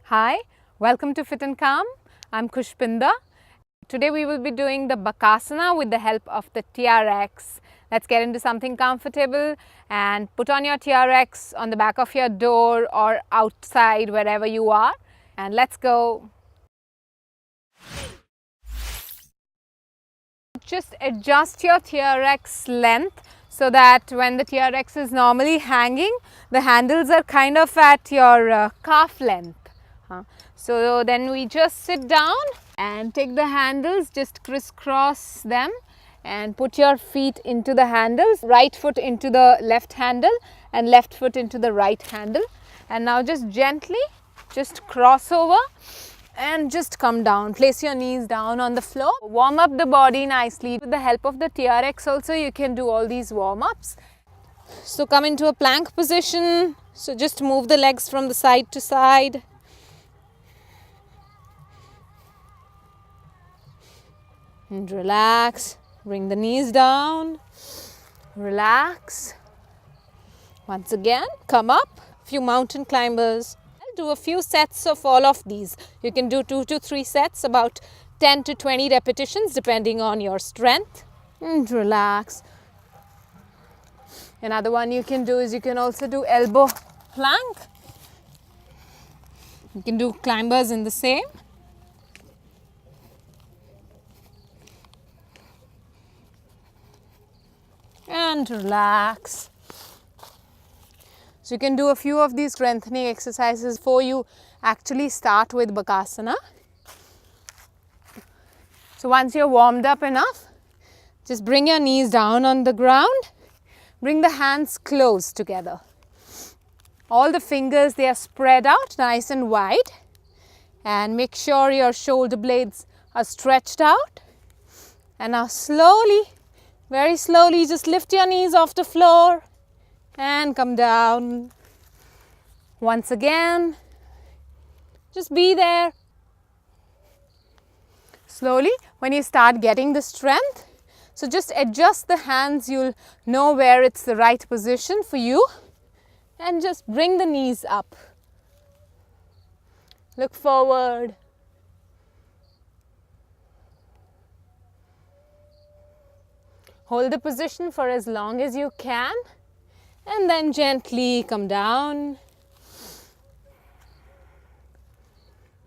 Hi, welcome to FitNCalm. I'm Kushpinda. Today we will be doing the Bakasana with the help of the TRX. Let's get into something comfortable and put on your TRX on the back of your door or outside wherever you are, and let's go. Just adjust your TRX length so that when the TRX is normally hanging, the handles are kind of at your calf length. So then we just sit down and take the handles, just crisscross them and put your feet into the handles, right foot into the left handle and left foot into the right handle. And now just gently just cross over and just come down. Place your knees down on the floor. Warm up the body nicely. With the help of the TRX also you can do all these warm-ups. So come into a plank position. So just move the legs from the side to side. And relax. Bring the knees down. Relax. Once again, come up. Few mountain climbers. Do a few sets of all of these. You can do 2 to 3 sets, about 10 to 20 repetitions depending on your strength. And relax. Another one you can do is you can also do elbow plank. You can do climbers in the same. And relax. So you can do a few of these strengthening exercises before you actually start with Bakasana. So once you're warmed up enough, just bring your knees down on the ground. Bring the hands close together. All the fingers, they are spread out nice and wide. And make sure your shoulder blades are stretched out. And now slowly, very slowly, just lift your knees off the floor and come down. Once again, just be there. Slowly, when you start getting the strength, so just adjust the hands, you'll know where it's the right position for you, and just bring the knees up. Look forward. Hold the position for as long as you can and then gently come down.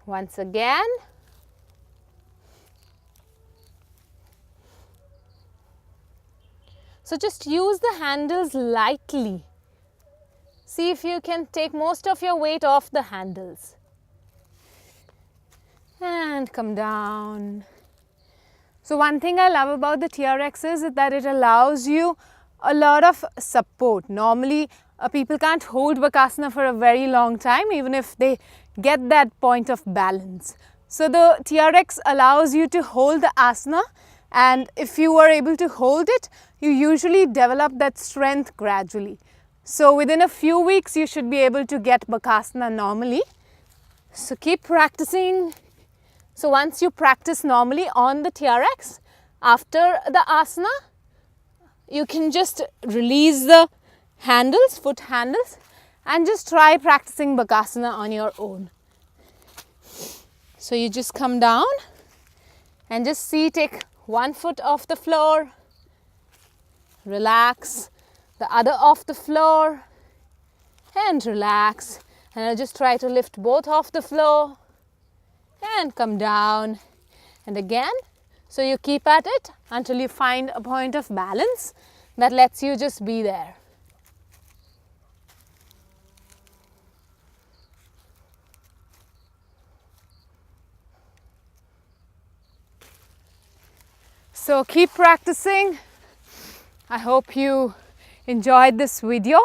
Once again. So just use the handles lightly. See if you can take most of your weight off the handles. And come down. So one thing I love about the TRX is that it allows you a lot of support. Normally, people can't hold Bakasana for a very long time, even if they get that point of balance. So the TRX allows you to hold the asana, and if you are able to hold it, you usually develop that strength gradually. So within a few weeks, you should be able to get Bakasana normally. So keep practicing. So once you practice normally on the TRX, after the asana, you can just release the handles, foot handles, and just try practicing Bakasana on your own. So you just come down and just see, take one foot off the floor, relax, the other off the floor, and relax. And I'll just try to lift both off the floor. And come down and again. So you keep at it until you find a point of balance that lets you just be there. So keep practicing. I hope you enjoyed this video,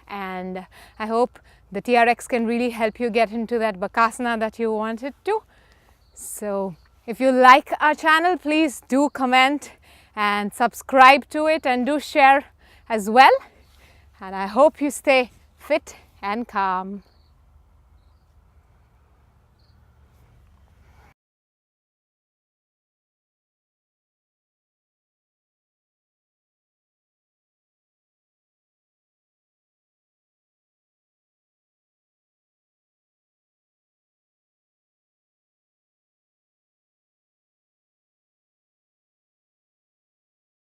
and I hope the TRX can really help you get into that Bakasana that you wanted to. So if you like our channel, please do comment and subscribe to it, and do share as well. And I hope you stay fit and calm.